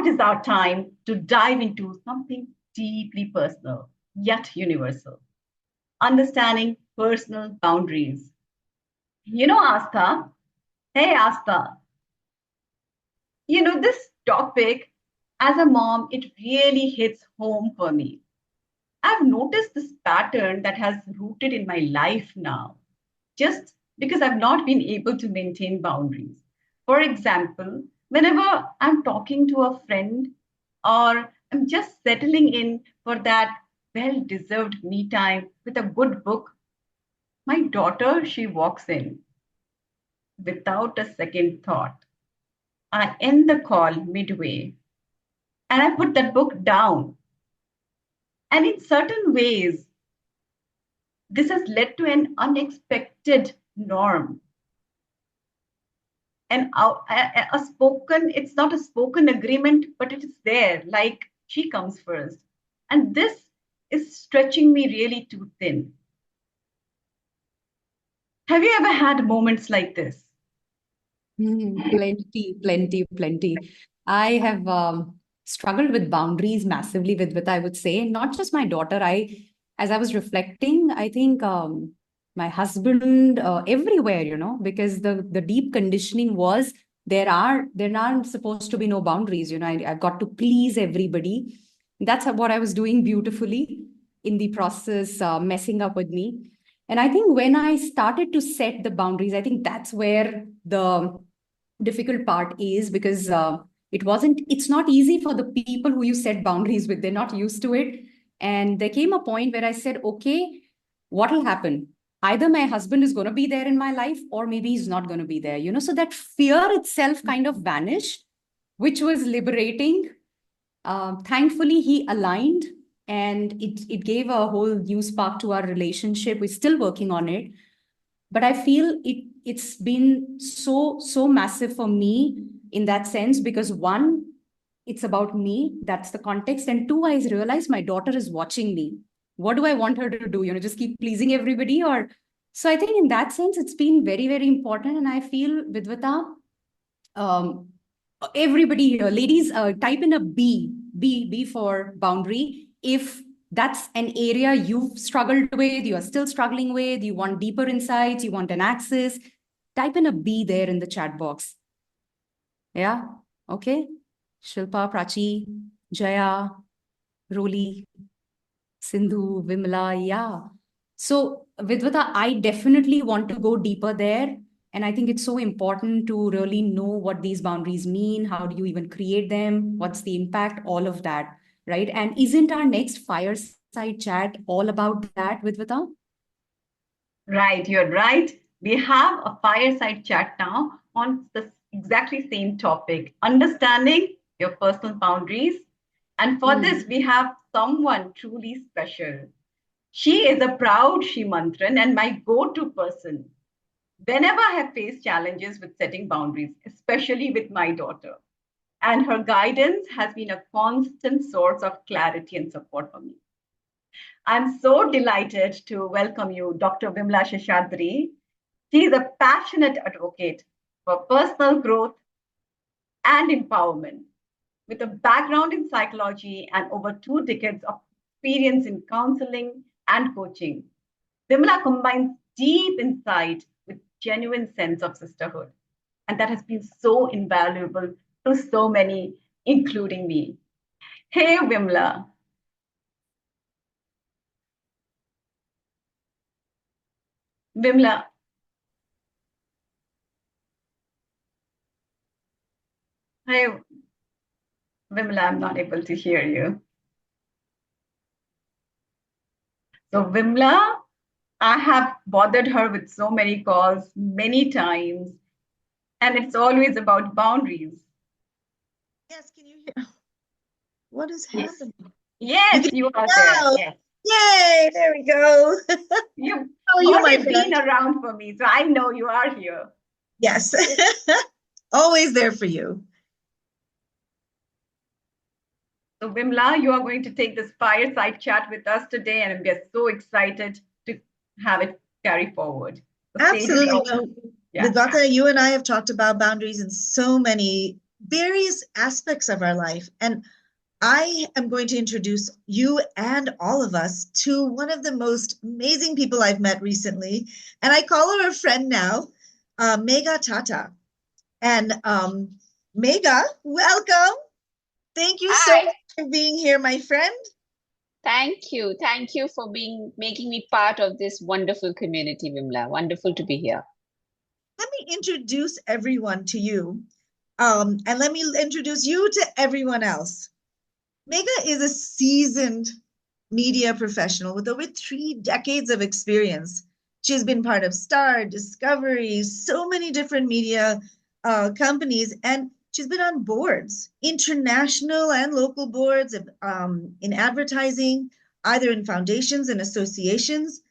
it is our time to dive into something deeply personal, yet universal, understanding personal boundaries. Asta, hey, Asta, this topic, as a mom, it really hits home for me. I've noticed this pattern that has rooted in my life now, just because I've not been able to maintain boundaries. For example, whenever I'm talking to a friend or I'm just settling in for that well deserved me time with a good book, my daughter, she walks in without a second thought. I end the call midway and I put that book down. And in certain ways, this has led to an unexpected norm. And it's not a spoken agreement, but it is there, like she comes first. And this is stretching me really too thin. Have you ever had moments like this? Plenty. I have struggled with boundaries massively with I would say, not just my daughter. As I was reflecting, I think my husband, everywhere, because the deep conditioning was there aren't supposed to be no boundaries. I've got to please everybody. That's what I was doing beautifully in the process, messing up with me. And I think when I started to set the boundaries, I think that's where the difficult part is because it's not easy for the people who you set boundaries with. They're not used to it. And there came a point where I said, okay, what will happen? Either my husband is going to be there in my life or maybe he's not going to be there, so that fear itself kind of vanished, which was liberating. Thankfully, he aligned and it gave a whole new spark to our relationship. We're still working on it, but I feel it's been so massive for me in that sense because one, it's about me, that's the context, and two, I realized my daughter is watching me. What do I want her to do? Just keep pleasing everybody? Or so I think in that sense it's been very, very important. And I feel, Vidvita, um, everybody here, ladies, type in a B for boundary. If that's an area you've struggled with, you are still struggling with, you want deeper insights, you want an access, type in a B there in the chat box. Yeah. Okay. Shilpa, Prachi, Jaya, Roli, Sindhu, Vimla. Yeah. So, Vidvata, I definitely want to go deeper there. And I think it's so important to really know what these boundaries mean. How do you even create them? What's the impact? All of that. Right. And isn't our next fireside chat all about that, Vidvata? Right, you're right. We have a fireside chat now on the exactly same topic, understanding your personal boundaries. And for this, we have someone truly special. She is a proud Shimantran and my go-to person whenever I have faced challenges with setting boundaries, especially with my daughter. And her guidance has been a constant source of clarity and support for me. I'm so delighted to welcome you, Dr. Vimala Seshadri. She is a passionate advocate for personal growth and empowerment. With a background in psychology and over 2 decades of experience in counseling and coaching, Vimla combines deep insight with genuine sense of sisterhood. And that has been so invaluable to so many, including me. Hey, Vimla. Vimla, hey, Vimla, I'm not able to hear you. So, Vimla, I have bothered her with so many calls many times, and it's always about boundaries. Yes, can you hear? What is Yes. happening? Yes, you are there. Yes. Yay, there we go. You've How are you, my always been friend? around for me, so I know you are here. Yes, always there for you. So, Vimla, you are going to take this fireside chat with us today, and we are so excited to have it carry forward. The stage is Absolutely. yours. Yeah. Vidvata, you and I have talked about boundaries in so many various aspects of our life. And I am going to introduce you and all of us to one of the most amazing people I've met recently. And I call her a friend now, Megha Tata. And Megha, welcome. Thank you so Hi, much for being here, my friend. thank you. Thank you for making me part of this wonderful community, Vimla. Wonderful to be here. Let me introduce everyone to you. And let me introduce you to everyone else. Megha is a seasoned media professional with over 3 decades of experience. She's been part of Star, Discovery, so many different media companies, and she's been on boards, international and local boards in advertising, either in foundations and associations.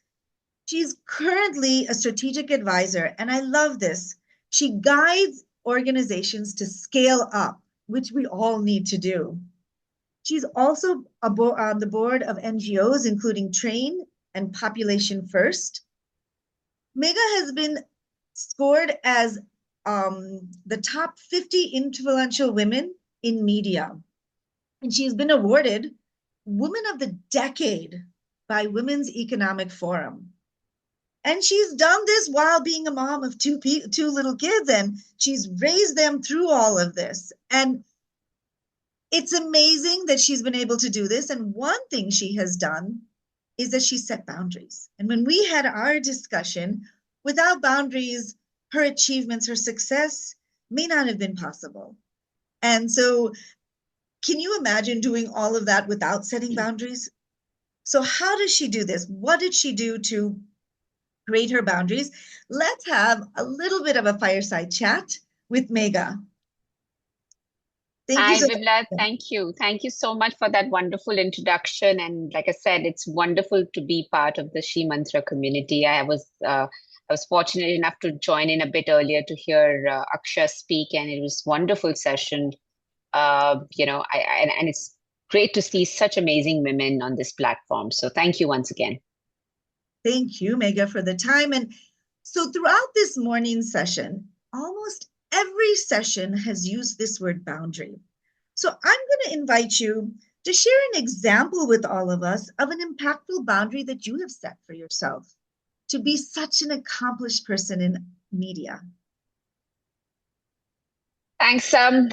She's currently a strategic advisor, and I love this. She guides organizations to scale up, which we all need to do. She's also on the board of NGOs, including Train and Population First. Megha has been scored as the top 50 influential women in media. And she's been awarded Woman of the Decade by Women's Economic Forum. And she's done this while being a mom of two little kids, and she's raised them through all of this. And it's amazing that she's been able to do this. And one thing she has done is that she set boundaries. And when we had our discussion, without boundaries, her achievements, her success may not have been possible. And so, can you imagine doing all of that without setting boundaries? So, how does she do this? What did she do to create her boundaries? Let's have a little bit of a fireside chat with Megha. Thank you Hi, so Vimla. much. Thank you. Thank you so much for that wonderful introduction. And like I said, it's wonderful to be part of the She Mantra community. I was fortunate enough to join in a bit earlier to hear Akshay speak, and it was a wonderful session. And it's great to see such amazing women on this platform. So thank you once again. Thank you, Megha, for the time. And so throughout this morning session, almost every session has used this word boundary. So I'm going to invite you to share an example with all of us of an impactful boundary that you have set for yourself to be such an accomplished person in media. Thanks. When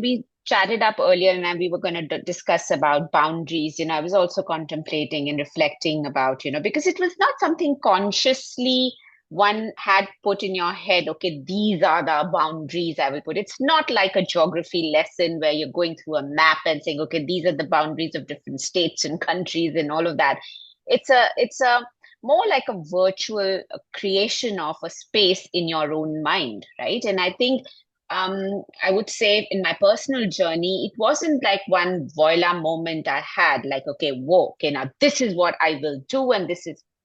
we chatted up earlier and we were going to discuss about boundaries, I was also contemplating and reflecting about, because it was not something consciously one had put in your head, okay, these are the boundaries I will put. It's not like a geography lesson where you're going through a map and saying, okay, these are the boundaries of different states and countries and all of that. It's a more like a virtual creation of a space in your own mind, right? And I think I would say in my personal journey, it wasn't like one voila moment I had, like, okay, whoa, okay, now this is what I will do, and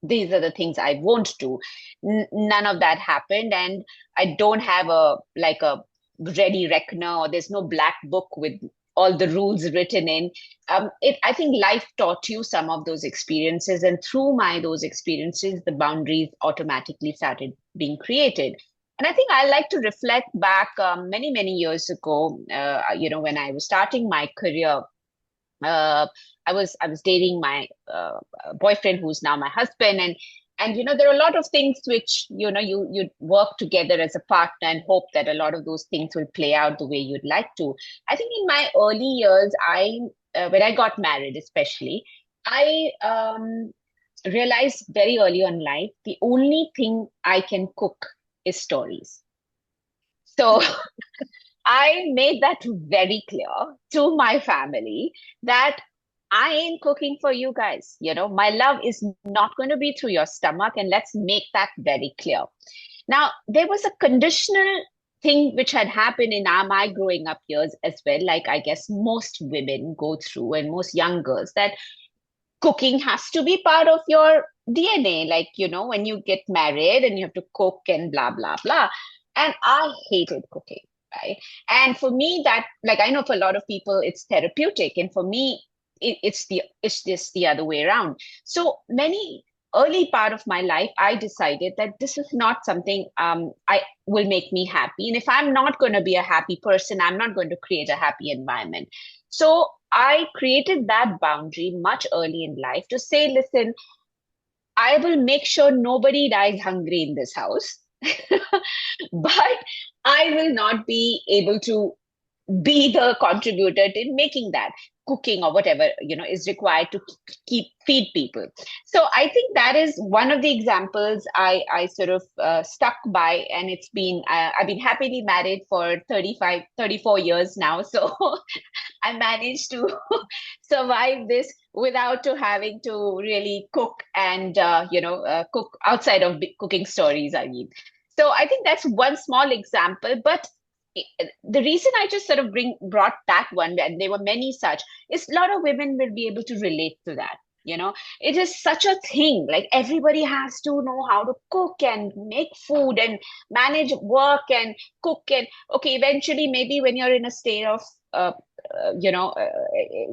these are the things I won't do. None of that happened, and I don't have a ready reckoner, or there's no black book with all the rules written in. I think life taught you some of those experiences, and through those experiences, the boundaries automatically started being created. And I think I like to reflect back many, many years ago, when I was starting my career. uh, I was dating my boyfriend, who's now my husband, and there are a lot of things which you work together as a partner and hope that a lot of those things will play out the way you'd like to. I think in my early years, I when I got married, especially, I realized very early in life the only thing I can cook is stories. So I made that very clear to my family that I ain't cooking for you guys. My love is not going to be through your stomach, and let's make that very clear. Now, there was a conditional thing which had happened in my growing up years as well, like I guess most women go through and most young girls, that cooking has to be part of your DNA. Like, when you get married and you have to cook and blah, blah, blah. And I hated cooking, right? And for me, that, like, I know for a lot of people, it's therapeutic. And for me, it's just the other way around. So many early part of my life, I decided that this is not something I will make me happy. And if I'm not going to be a happy person, I'm not going to create a happy environment. So I created that boundary much early in life to say, listen, I will make sure nobody dies hungry in this house, but I will not be able to be the contributor in making that cooking or whatever is required to keep feed people. So I think that is one of the examples I sort of stuck by, and it's been I've been happily married for 34 years now, so I managed to survive this without to having to really cook and cook outside of cooking stories, I mean. So I think that's one small example, but the reason I just sort of brought that one, and there were many such, is a lot of women will be able to relate to that. It is such a thing. Like everybody has to know how to cook and make food and manage work and cook. And okay, eventually, maybe when you're in a state of,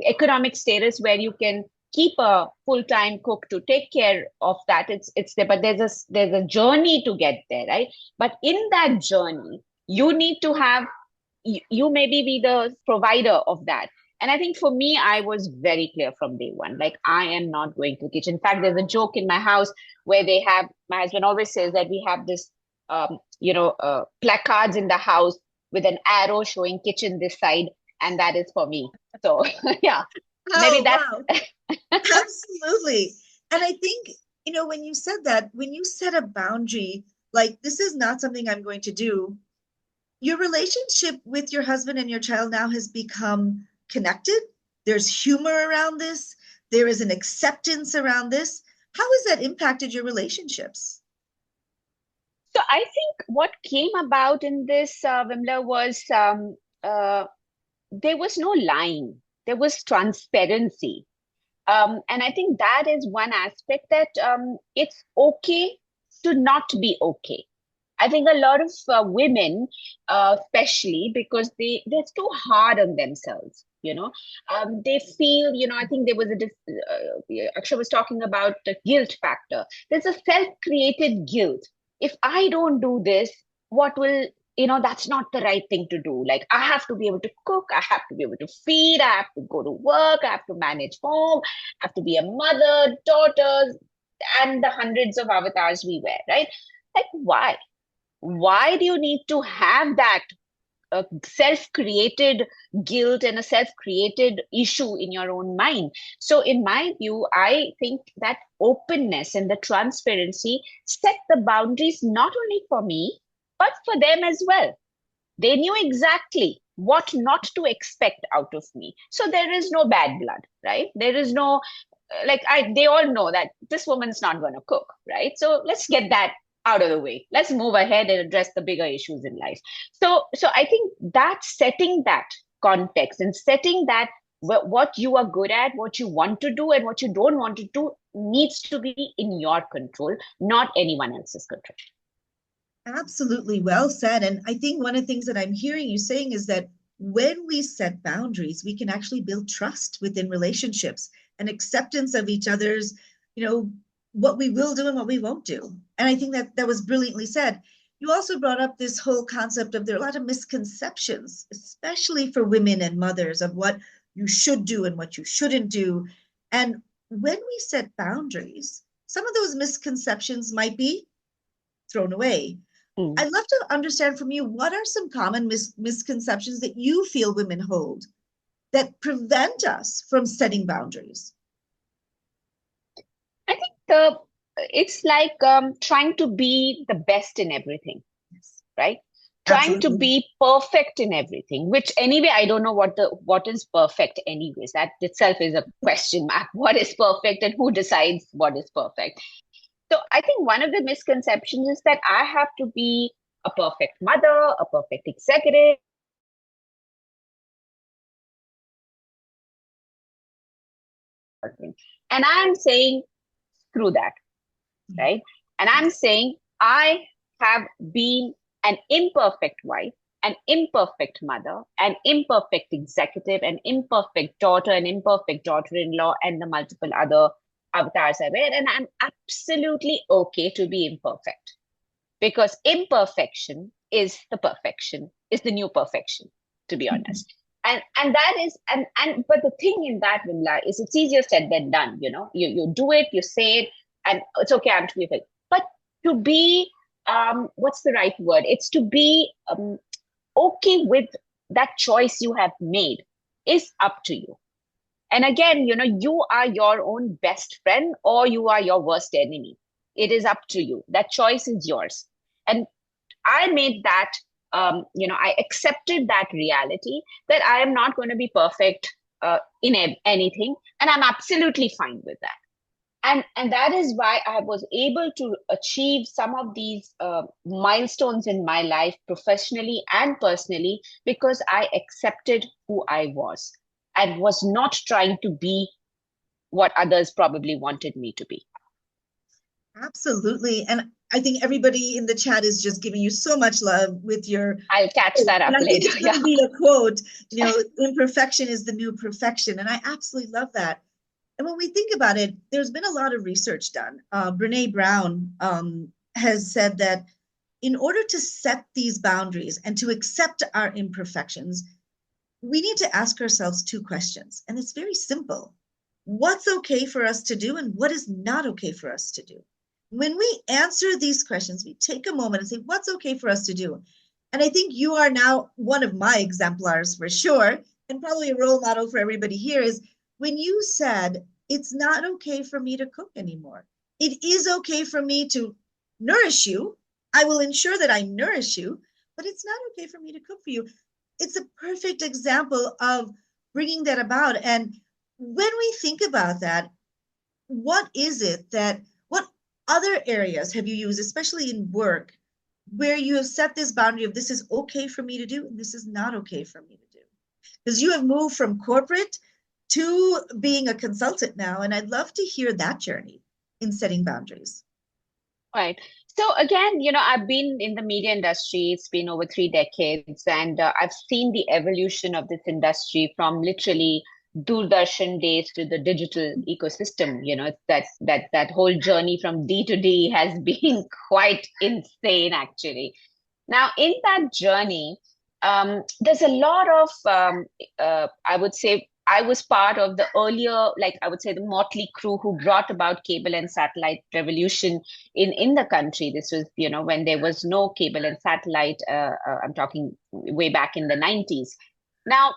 economic status where you can keep a full-time cook to take care of that, it's there. But there's a journey to get there, right? But in that journey, you need to have you maybe be the provider of that. And I think for me, I was very clear from day one, like I am not going to the kitchen. In fact, there's a joke in my house where my husband always says that we have this placards in the house with an arrow showing kitchen this side, and that is for me. So yeah, maybe Oh, that's wow. Absolutely. And I think, when you said that, when you set a boundary, like this is not something I'm going to do, your relationship with your husband and your child now has become connected. There's humor around this. There is an acceptance around this. How has that impacted your relationships? So I think what came about in this, Vimla, was there was no lying. There was transparency. And I think that is one aspect that it's okay to not be okay. I think a lot of women, especially because they're too hard on themselves. They feel. I think there was Akshay was talking about the guilt factor. There's a self-created guilt. If I don't do this, what will that's not the right thing to do. Like I have to be able to cook, I have to be able to feed, I have to go to work, I have to manage home, I have to be a mother, daughter, and the hundreds of avatars we wear, right? Like why do you need to have that self-created guilt and a self-created issue in your own mind? So in my view, I think that openness and the transparency set the boundaries not only for me but for them as well. They knew exactly what not to expect out of me, so there is no bad blood, right? There is no they all know that this woman's not going to cook, right? So let's get that out of the way. Let's move ahead and address the bigger issues in life. So I think that setting that context and setting that what you are good at, what you want to do, and what you don't want to do needs to be in your control, not anyone else's control. Absolutely well said. And I think one of the things that I'm hearing you saying is that when we set boundaries, we can actually build trust within relationships and acceptance of each other's, what we will do and what we won't do. And I think that was brilliantly said. You also brought up this whole concept of there are a lot of misconceptions, especially for women and mothers, of what you should do and what you shouldn't do. And when we set boundaries, some of those misconceptions might be thrown away. I'd love to understand from you, what are some common misconceptions that you feel women hold that prevent us from setting boundaries? I think it's like trying to be the best in everything, right? Trying to be perfect in everything, which anyway, I don't know what is perfect anyways. That itself is a question mark. What is perfect and who decides what is perfect? So I think one of the misconceptions is that I have to be a perfect mother, a perfect executive. And I'm saying, screw that, right? And I'm saying I have been an imperfect wife, an imperfect mother, an imperfect executive, an imperfect daughter, an imperfect daughter-in-law, and the multiple other avatars I wear, and I'm absolutely okay to be imperfect, because imperfection is the new perfection, to be honest. And that is, and but the thing in that, Vimla, is it's easier said than done. You do it, you say it, and it's okay, I'm to be perfect. But to be, what's the right word? It's to be okay with that choice you have made is up to you. And again, you are your own best friend or you are your worst enemy. It is up to you. That choice is yours. And I made that, I accepted that reality that I am not going to be perfect in anything. And I'm absolutely fine with that. And that is why I was able to achieve some of these milestones in my life, professionally and personally, because I accepted who I was and was not trying to be what others probably wanted me to be. Absolutely. And I think everybody in the chat is just giving you so much love with your. I'll catch that up and I think later. it's going to be a quote, imperfection is the new perfection. And I absolutely love that. And when we think about it, there's been a lot of research done. Brene Brown has said that in order to set these boundaries and to accept our imperfections, we need to ask ourselves two questions. And it's very simple. What's okay for us to do and what is not okay for us to do? When we answer these questions, we take a moment and say, what's okay for us to do? And I think you are now one of my exemplars for sure, and probably a role model for everybody here, is when you said, it's not okay for me to cook anymore. It is okay for me to nourish you. I will ensure that I nourish you, but it's not okay for me to cook for you. It's a perfect example of bringing that about. And when we think about that, what other areas have you used, especially in work, where you have set this boundary of this is okay for me to do and this is not okay for me to do? Because you have moved from corporate to being a consultant now, and I'd love to hear that journey in setting boundaries. Right. So again, I've been in the media industry. It's been over 3 decades, and I've seen the evolution of this industry from literally Doordarshan days to the digital ecosystem. That whole journey from D to D has been quite insane, actually. Now, in that journey, there's a lot of, I would say, I was part of the earlier, I would say, the motley crew who brought about cable and satellite revolution in the country. This was, when there was no cable and satellite. I'm talking way back in the 90s. Now,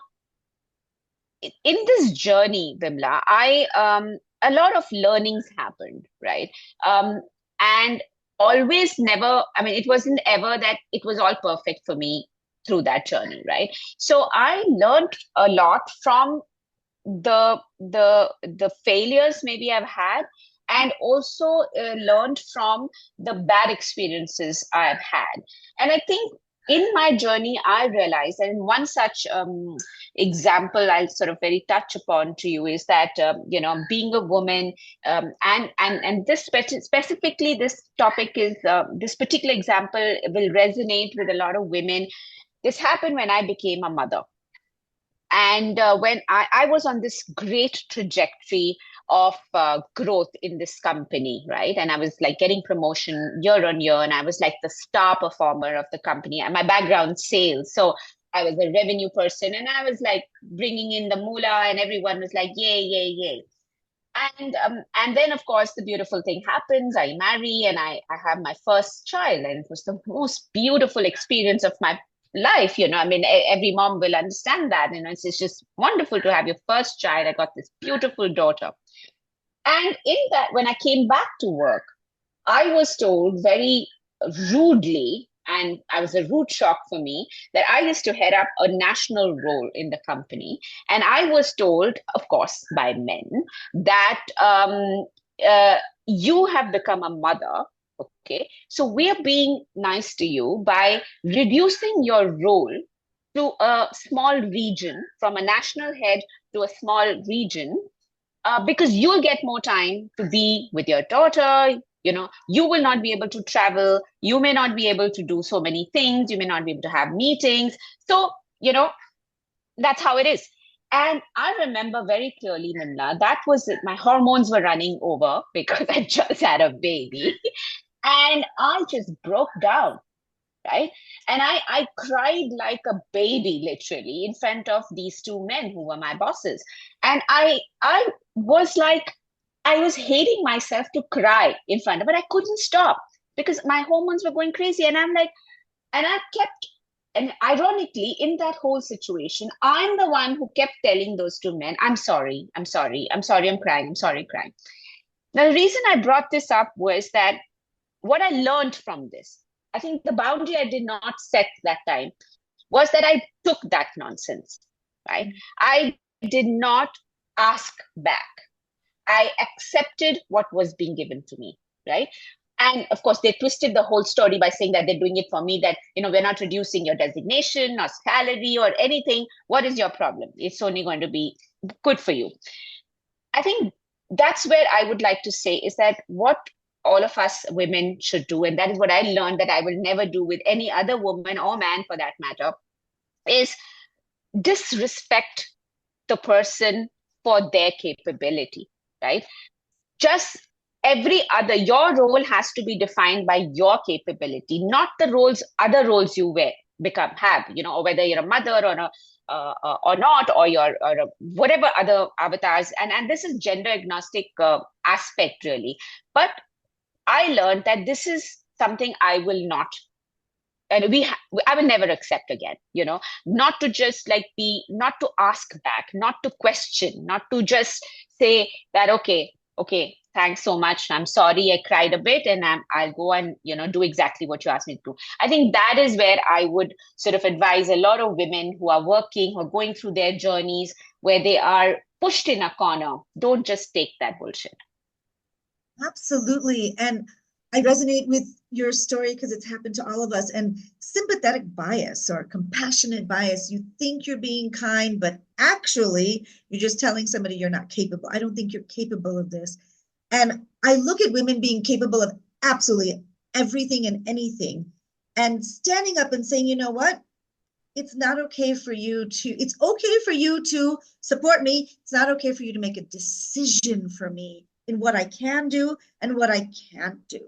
in this journey, Vimla, a lot of learnings happened, right? And always never, I mean, it wasn't ever that it was all perfect for me through that journey, right? So I learned a lot from the failures maybe I've had, and also learned from the bad experiences I've had. And I think in my journey, I realized, and one such example I'll sort of very touch upon to you is that, being a woman, and this specifically, this topic is, this particular example will resonate with a lot of women. This happened when I became a mother. And when I was on this great trajectory of growth in this company, right? And I was like getting promotion year on year, and I was like the star performer of the company. And my background sales, so I was a revenue person, and I was like bringing in the moolah, and everyone was like, yay, yay, yay. And then of course the beautiful thing happens. I marry and I have my first child, and it was the most beautiful experience of my life. I mean, every mom will understand that. It's just wonderful to have your first child. I got this beautiful daughter. And in that, when I came back to work, I was told very rudely, and I was a rude shock for me, that I used to head up a national role in the company. And I was told, of course, by men, that you have become a mother. Okay, so we're being nice to you by reducing your role to a small region, from a national head to a small region, because you'll get more time to be with your daughter. You will not be able to travel. You may not be able to do so many things. You may not be able to have meetings. So, that's how it is. And I remember very clearly, Vimla, that was it. My hormones were running over because I just had a baby. And I just broke down, right? And I cried like a baby, literally, in front of these two men who were my bosses. And I was like, I was hating myself to cry in front of, but I couldn't stop because my hormones were going crazy. And I'm like, and I kept, and ironically, in that whole situation, I'm the one who kept telling those two men, I'm sorry, I'm sorry, I'm sorry, I'm crying, I'm sorry, crying. Now, the reason I brought this up was that what I learned from this, I think the boundary I did not set that time was that I took that nonsense, right? I did not ask back. I accepted what was being given to me, right? And of course, they twisted the whole story by saying that they're doing it for me, that, we're not reducing your designation or salary or anything. What is your problem? It's only going to be good for you. I think that's where I would like to say is that what all of us women should do, and that is what I learned that I will never do with any other woman or man for that matter, is disrespect the person for their capability, right? Just your role has to be defined by your capability, not the other roles you have, or whether you're a mother or not, or whatever other avatars. And this is gender agnostic aspect, really. But I learned that this is something I will not, and I will never accept again, not to just not to ask back, not to question, not to just say that, okay, thanks so much, I'm sorry, I cried a bit, and I'll go and, do exactly what you asked me to do. I think that is where I would sort of advise a lot of women who are working, who are going through their journeys, where they are pushed in a corner. Don't just take that bullshit. Absolutely. And I resonate with your story because it's happened to all of us. And sympathetic bias or compassionate bias, you think you're being kind, but actually you're just telling somebody you're not capable. I don't think you're capable of this. And I look at women being capable of absolutely everything and anything, and standing up and saying, you know what? It's not okay for you to, it's okay for you to support me. It's not okay for you to make a decision for me in what I can do and what I can't do.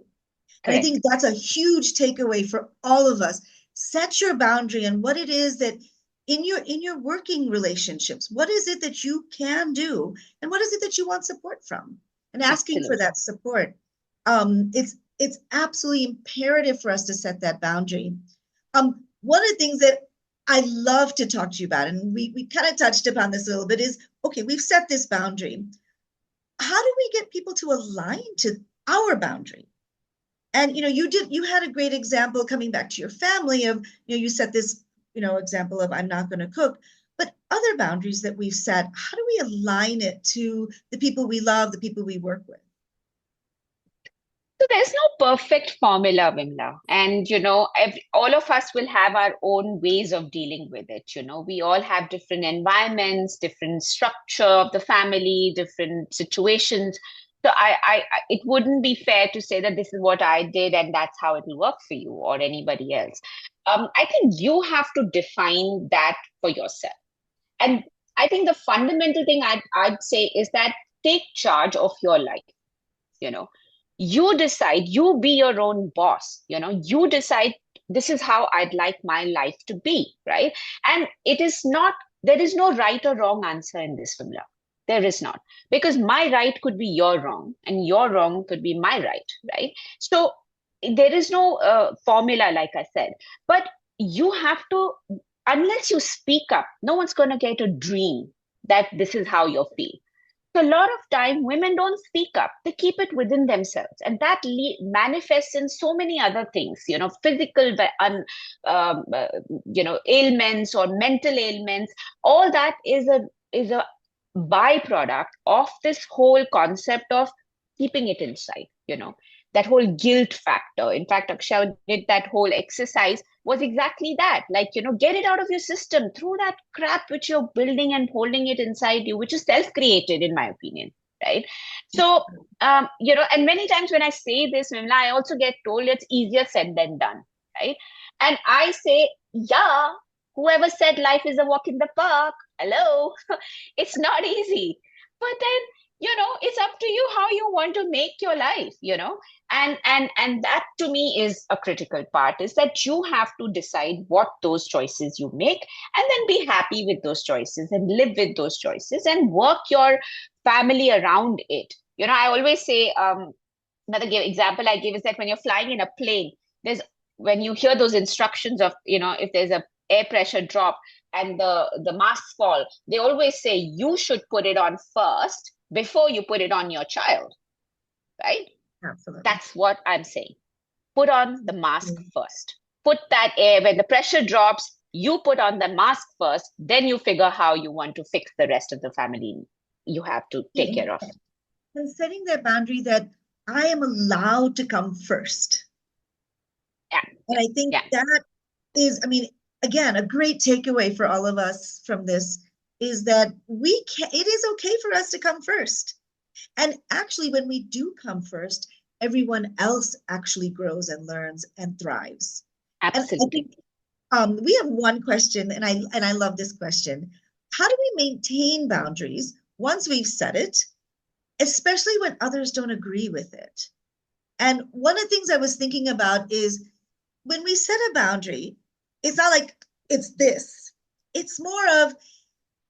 And I think that's a huge takeaway for all of us. Set your boundary on what it is that in your working relationships, what is it that you can do and what is it that you want support from, and asking for that support. It's absolutely imperative for us to set that boundary. One of the things that I love to talk to you about, and we kind of touched upon this a little bit, is, okay, we've set this boundary. How do we get people to align to our boundary? And, you had a great example coming back to your family of, you set this, example of, I'm not going to cook, but other boundaries that we've set, how do we align it to the people we love, the people we work with? So there's no perfect formula, Vimla. And, all of us will have our own ways of dealing with it. We all have different environments, different structure of the family, different situations. So it wouldn't be fair to say that this is what I did and that's how it will work for you or anybody else. I think you have to define that for yourself. And I think the fundamental thing I'd say is that take charge of your life. You decide, you be your own boss, you decide this is how I'd like my life to be, right? And there is no right or wrong answer in this, Vimla. There is not, because my right could be your wrong and your wrong could be my right? So there is no formula, like I said, but you have to, unless you speak up, no one's going to get a dream that this is how you feel. So a lot of time, women don't speak up. They keep it within themselves. And that manifests in so many other things, physical, ailments or mental ailments. All that is a byproduct of this whole concept of keeping it inside, that whole guilt factor. In fact, Akshay did that whole exercise was exactly that, get it out of your system, through that crap which you're building and holding it inside you, which is self-created, in my opinion, right? So, and many times when I say this, Vimla, I also get told it's easier said than done, right? And I say, yeah, whoever said life is a walk in the park, Hello, it's not easy. But then, it's up to you how you want to make your life. And that to me is a critical part, is that you have to decide what those choices you make, and then be happy with those choices and live with those choices and work your family around it. I always say, another example I give is that when you're flying in a plane, there's when you hear those instructions of, if there's a air pressure drop and the masks fall, they always say you should put it on first before you put it on your child, right? Absolutely. That's what I'm saying. Put on the mask first. Put that air, when the pressure drops, you put on the mask first, then you figure how you want to fix the rest of the family you have to take care of. And setting that boundary that I am allowed to come first. Yeah. And I think that is, again, a great takeaway for all of us from this is that it is okay for us to come first. And actually, when we do come first, everyone else actually grows and learns and thrives. Absolutely. And I think we have one question, and I love this question. How do we maintain boundaries once we've set it, especially when others don't agree with it? And one of the things I was thinking about is when we set a boundary, it's not like it's this. It's more of,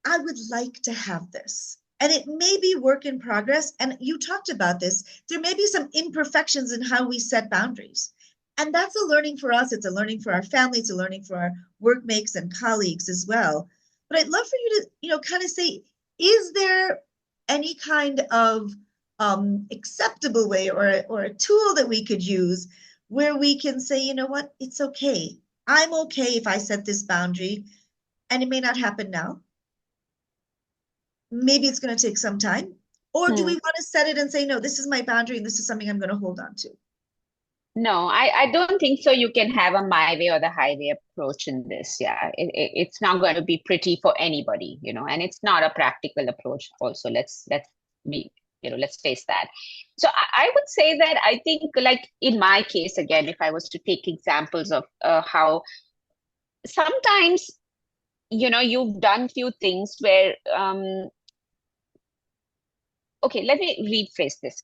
I would like to have this. And it may be work in progress. And you talked about this. There may be some imperfections in how we set boundaries. And that's a learning for us. It's a learning for our family. It's a learning for our workmates and colleagues as well. But I'd love for you to, kind of say, is there any kind of acceptable way or a tool that we could use where we can say, you know what, it's okay. I'm okay if I set this boundary, and it may not happen now. Maybe it's going to take some time. Or do we want to set it and say, no, this is my boundary and this is something I'm going to hold on to? No, I don't think so. You can have a my way or the highway approach in this. Yeah, it's not going to be pretty for anybody, and it's not a practical approach also. Let's be, let's face that. So I would say that I think, like in my case, again, if I was to take examples of how sometimes, you've done few things where, okay, let me rephrase this.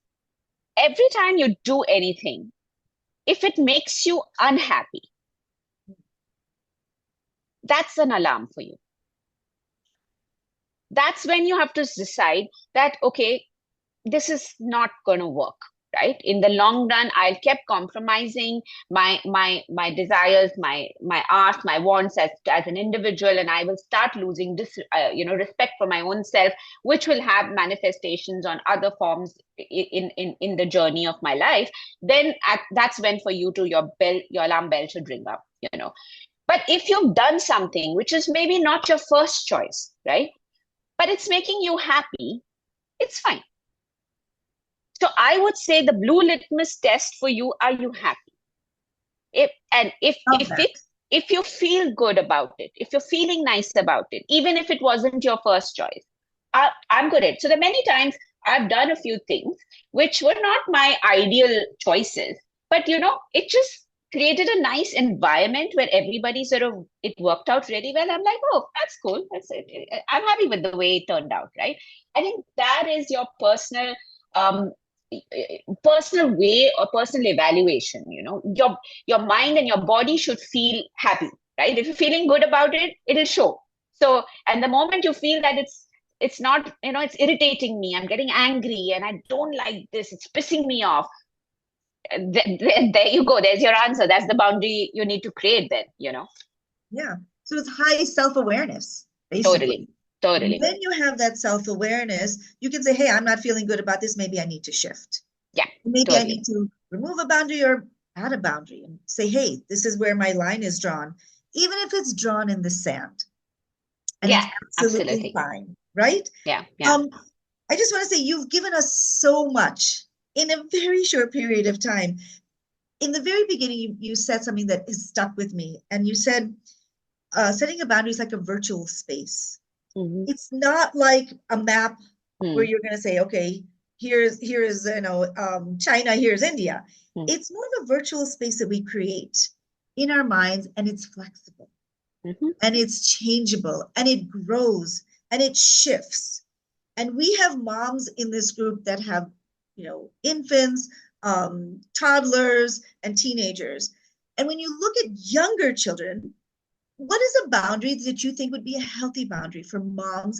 Every time you do anything, if it makes you unhappy, that's an alarm for you. That's when you have to decide that, okay, this is not going to work, right? In the long run, I'll keep compromising my desires, my asks, my wants as an individual, and I will start losing this, respect for my own self, which will have manifestations on other forms in the journey of my life. Then that's when for you to your alarm bell should ring up, But if you've done something which is maybe not your first choice, right? But it's making you happy, it's fine. So I would say the blue litmus test for you, are you happy? If you feel good about it, if you're feeling nice about it, even if it wasn't your first choice, I'm good at it. So there are many times I've done a few things which were not my ideal choices, but it just created a nice environment where everybody it worked out really well. I'm like, oh, that's cool. That's it. I'm happy with the way it turned out, right? I think that is your personal way or personal evaluation. Your mind and your body should feel happy, right? If you're feeling good about it, it'll show. So, and the moment you feel that it's not, it's irritating me, I'm getting angry and I don't like this, it's pissing me off, there you go, there's your answer. That's the boundary you need to create then. Yeah. So it's high self-awareness, basically. Totally. When you have that self-awareness, you can say, hey, I'm not feeling good about this. Maybe I need to shift. Yeah. Maybe I need to remove a boundary or add a boundary and say, hey, this is where my line is drawn, even if it's drawn in the sand. And it's absolutely fine, right? Yeah. I just want to say you've given us so much in a very short period of time. In the very beginning, you said something that has stuck with me. And you said, setting a boundary is like a virtual space. Mm-hmm. It's not like a map where you're going to say, okay, here is China, here's India. It's more of a virtual space that we create in our minds, and it's flexible and it's changeable and it grows and it shifts. And we have moms in this group that have, infants, toddlers, and teenagers. And when you look at younger children, what is a boundary that you think would be a healthy boundary for moms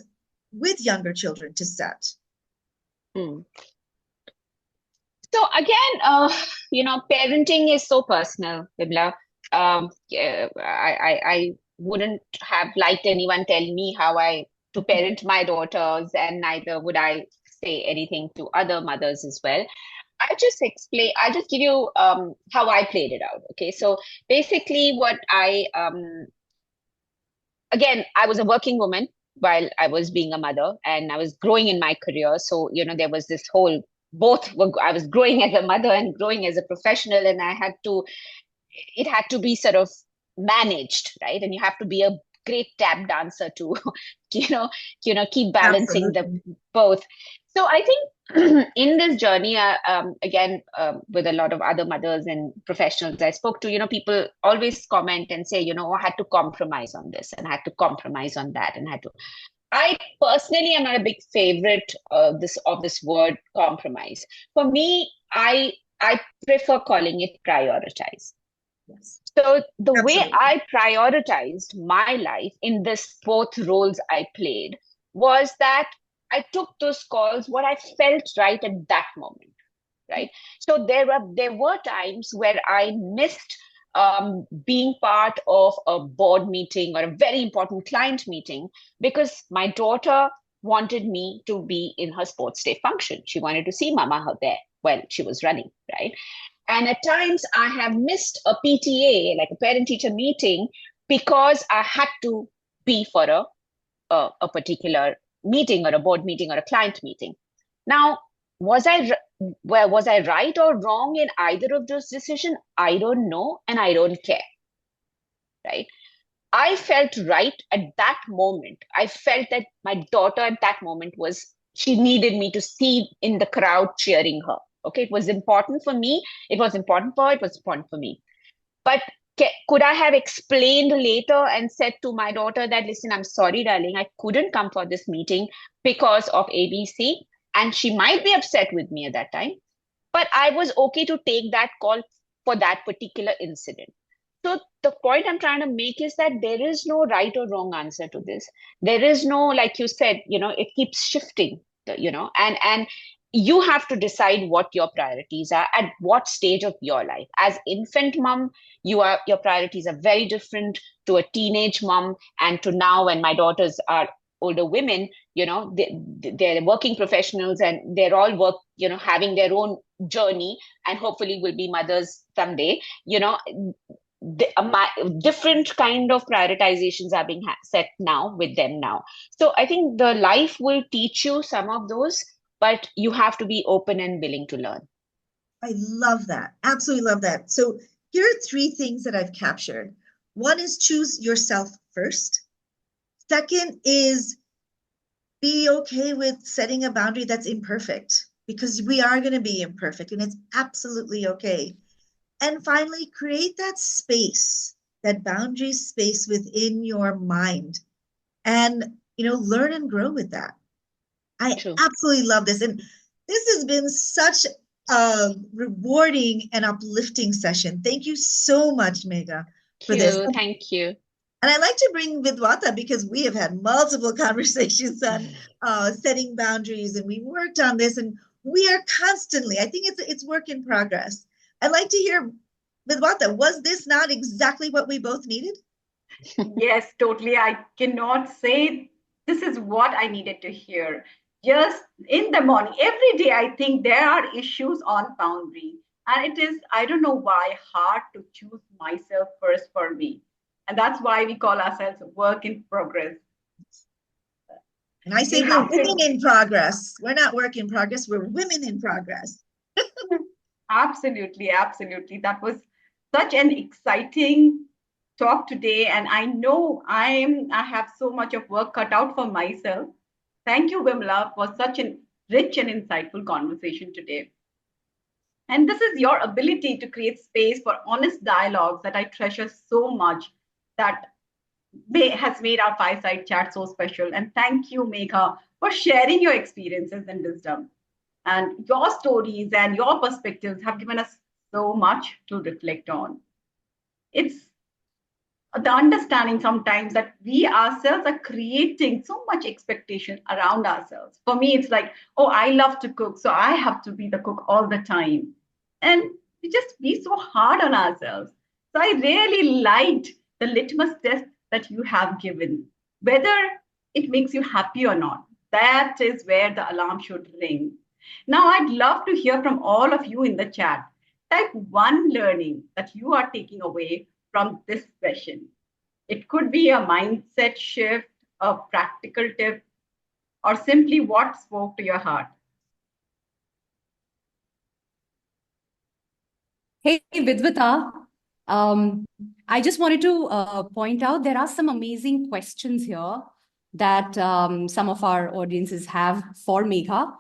with younger children to set? Hmm. So again, parenting is so personal, Vimla. I wouldn't have liked anyone tell me how to parent my daughters, and neither would I say anything to other mothers as well. I'll just give you how I played it out. Okay. So basically what again, I was a working woman while I was being a mother, and I was growing in my career. So, there was this whole I was growing as a mother and growing as a professional, and it had to be sort of managed, right? And you have to be a great tap dancer to, you know, keep balancing the Absolutely. both. So I think in this journey, again, with a lot of other mothers and professionals I spoke to, people always comment and say, I had to compromise on this and had to compromise on that and had to. I personally am not a big favorite of this word compromise. For me, I prefer calling it prioritize. Yes. So the way Absolutely. I prioritized my life in this both roles I played was that I took those calls what I felt right at that moment, right? So there were times where I missed being part of a board meeting or a very important client meeting because my daughter wanted me to be in her sports day function. She wanted to see mama her there while she was running, right? And at times I have missed a PTA, like a parent teacher meeting, because I had to be for a particular meeting or a board meeting or a client meeting. Now, was I right or wrong in either of those decisions? I don't know, and I don't care, right? I felt right at that moment. I felt that my daughter at that moment she needed me to see in the crowd cheering her. Okay, it was important for me. It was important for her. It was important for me. But could I have explained later and said to my daughter that, listen, I'm sorry, darling, I couldn't come for this meeting because of ABC. And she might be upset with me at that time. But I was okay to take that call for that particular incident. So the point I'm trying to make is that there is no right or wrong answer to this. There is no, like you said, it keeps shifting, and you have to decide what your priorities are at what stage of your life. As infant mom, your priorities are very different to a teenage mom and to now when my daughters are older women, they're working professionals and they're all having their own journey and hopefully will be mothers someday. Different kind of prioritizations are being set now with them now. So I think the life will teach you some of those, but you have to be open and willing to learn. I love that. Absolutely love that. So here are three things that I've captured. One is choose yourself first. Second is be okay with setting a boundary that's imperfect because we are going to be imperfect and it's absolutely okay. And finally, create that space, that boundary space within your mind and, learn and grow with that. I True. absolutely love this. And this has been such a rewarding and uplifting session. Thank you so much, Megha, for this. Thank you. And I like to bring Vidwata because we have had multiple conversations on setting boundaries, and we worked on this, and we are constantly. I think it's work in progress. I'd like to hear, Vidwata, was this not exactly what we both needed? Yes, totally. I cannot say this is what I needed to hear. Just in the morning, every day, I think there are issues on boundary. And it is, I don't know why, hard to choose myself first for me. And that's why we call ourselves work in progress. And I We say we're have women to. in progress. We're not work in progress, we're women in progress. Absolutely, absolutely. That was such an exciting talk today, and I know I have so much of work cut out for myself. Thank you, Vimla, for such an rich and insightful conversation today. And this is your ability to create space for honest dialogues that I treasure so much. That has made our fireside chat so special. And thank you, Megha, for sharing your experiences and wisdom. And your stories and your perspectives have given us so much to reflect on. It's the understanding sometimes that we ourselves are creating so much expectation around ourselves. For me, it's like, oh, I love to cook, so I have to be the cook all the time. And we just be so hard on ourselves. So I really liked the litmus test that you have given, whether it makes you happy or not. That is where the alarm should ring. Now, I'd love to hear from all of you in the chat. Type one learning that you are taking away from this session. It could be a mindset shift, a practical tip, or simply what spoke to your heart. Hey, Vidvita, I just wanted to point out there are some amazing questions here that some of our audiences have for Megha.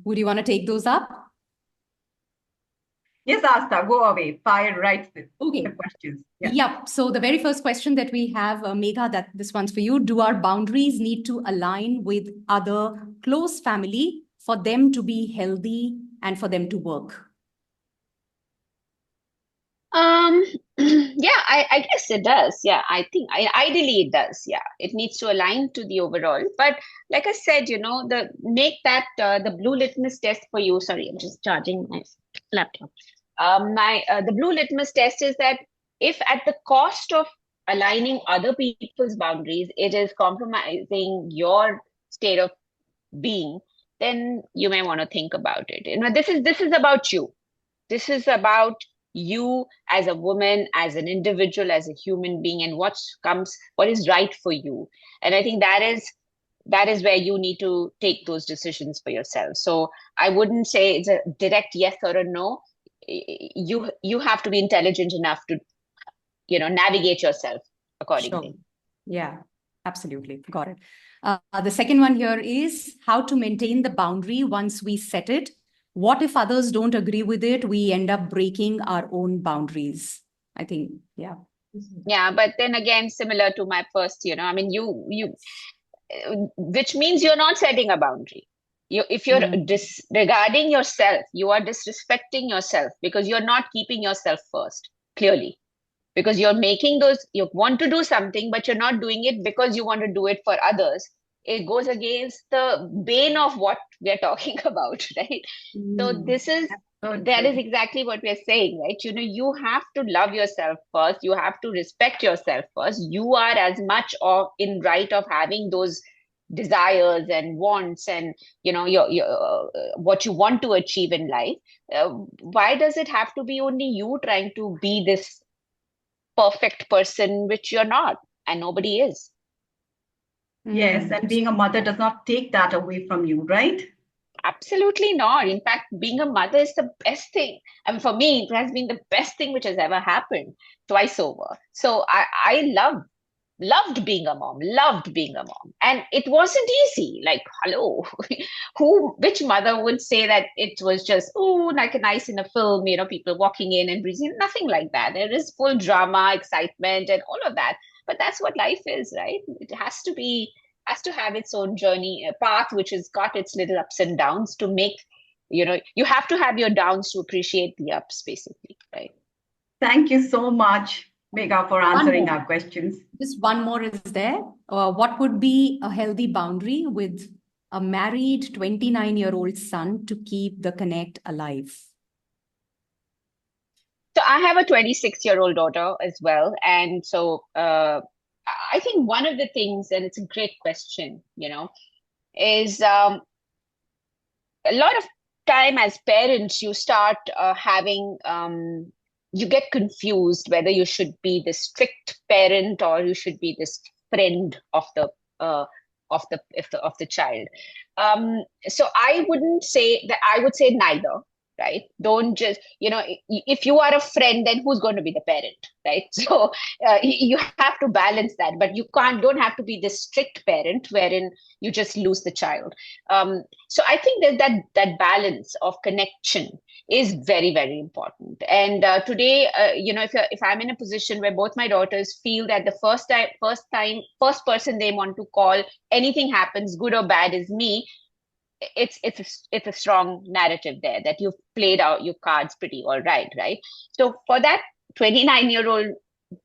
Would you want to take those up? Yes, Asta, go away. Fire right with Okay. the questions. Yeah. Yep. So the very first question that we have, Megha, that this one's for you. Do our boundaries need to align with other close family for them to be healthy and for them to work? Yeah, I guess it does. Yeah, I think ideally it does. Yeah, it needs to align to the overall. But like I said, the make that the blue litmus test for you. Sorry, I'm just charging my laptop. The blue litmus test is that if at the cost of aligning other people's boundaries, it is compromising your state of being, then you may want to think about it. This is about you. This is about you as a woman, as an individual, as a human being, and what is right for you. And I think that is where you need to take those decisions for yourself. So I wouldn't say it's a direct yes or a no. You have to be intelligent enough to navigate yourself accordingly. Sure. Yeah, absolutely. Got it. The second one here is how to maintain the boundary once we set it. What if others don't agree with it? We end up breaking our own boundaries. I think, yeah. Yeah, but then again, similar to my first, I mean, you which means you're not setting a boundary. If you're disregarding yourself, you are disrespecting yourself because you're not keeping yourself first, clearly. Because you want to do something, but you're not doing it because you want to do it for others. It goes against the bane of what we're talking about, right? So that is exactly what we're saying, right? You have to love yourself first. You have to respect yourself first. You are as much in right of having those desires and wants and your what you want to achieve in life. Why does it have to be only you trying to be this perfect person, which you're not, and nobody is? Yes, and being a mother does not take that away from you, right? Absolutely not. In fact, being a mother is the best thing. And for me, it has been the best thing which has ever happened twice over. So I loved being a mom, loved being a mom. And it wasn't easy. Like, hello, which mother would say that it was just, oh, like a nice in a film, people walking in and breathing? Nothing like that. There is full drama, excitement, and all of that. But that's what life is, right? It has to have its own journey, a path which has got its little ups and downs to make, you have to have your downs to appreciate the ups, basically, right? Thank you so much, Megha, for answering our questions. Just one more is there. What would be a healthy boundary with a married 29-year-old son to keep the connect alive? So I have a 26-year-old daughter as well. And so I think one of the things, and it's a great question, is a lot of time as parents, you start you get confused whether you should be the strict parent or you should be this friend of the child. So I wouldn't say that. I would say neither. right? Don't just, if you are a friend, then who's going to be the parent, right? So you have to balance that, but you don't have to be the strict parent wherein you just lose the child. So I think that balance of connection is very, very important. And today, if I'm in a position where both my daughters feel that the first person they want to call, anything happens, good or bad, is me, it's a strong narrative there that you've played out your cards pretty all right. So for that 29-year-old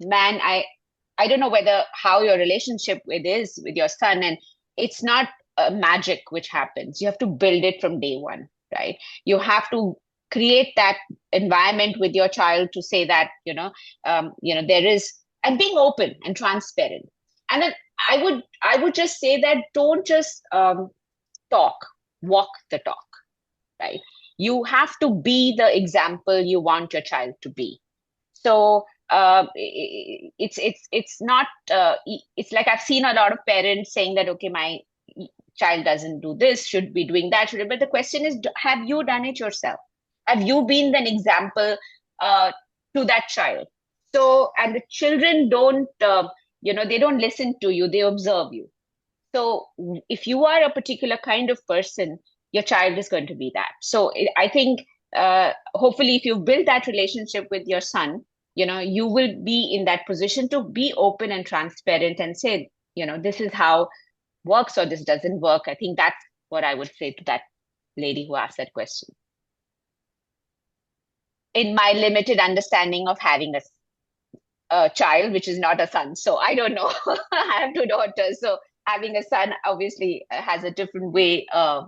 man, I don't know whether how your relationship with your son, and it's not a magic which happens. You have to build it from day one, right? You have to create that environment with your child to say that there is, and being open and transparent. And then I would just say that don't just talk, walk the talk, right? You have to be the example you want your child to be. So it's not it's like I've seen a lot of parents saying that, okay, my child doesn't do this, should be doing that, but the question is, have you done it yourself? Have you been an example to that child? So, and the children don't they don't listen to you, they observe you. So if you are a particular kind of person, your child is going to be that. So I think hopefully if you build that relationship with your son, you will be in that position to be open and transparent and say, this is how works or this doesn't work. I think that's what I would say to that lady who asked that question. In my limited understanding of having a child, which is not a son. So I don't know. I have two daughters. So having a son obviously has a different way. I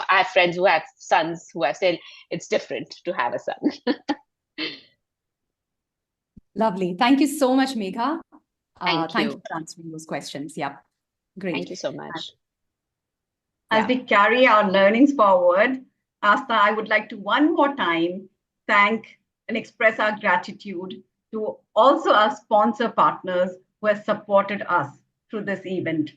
have friends who have sons who have said it's different to have a son. Lovely. Thank you so much, Megha. Thank you. For answering those questions. Yeah, great. Thank you so much. As we carry our learnings forward, Asta, I would like to one more time thank and express our gratitude to also our sponsor partners who have supported us through this event.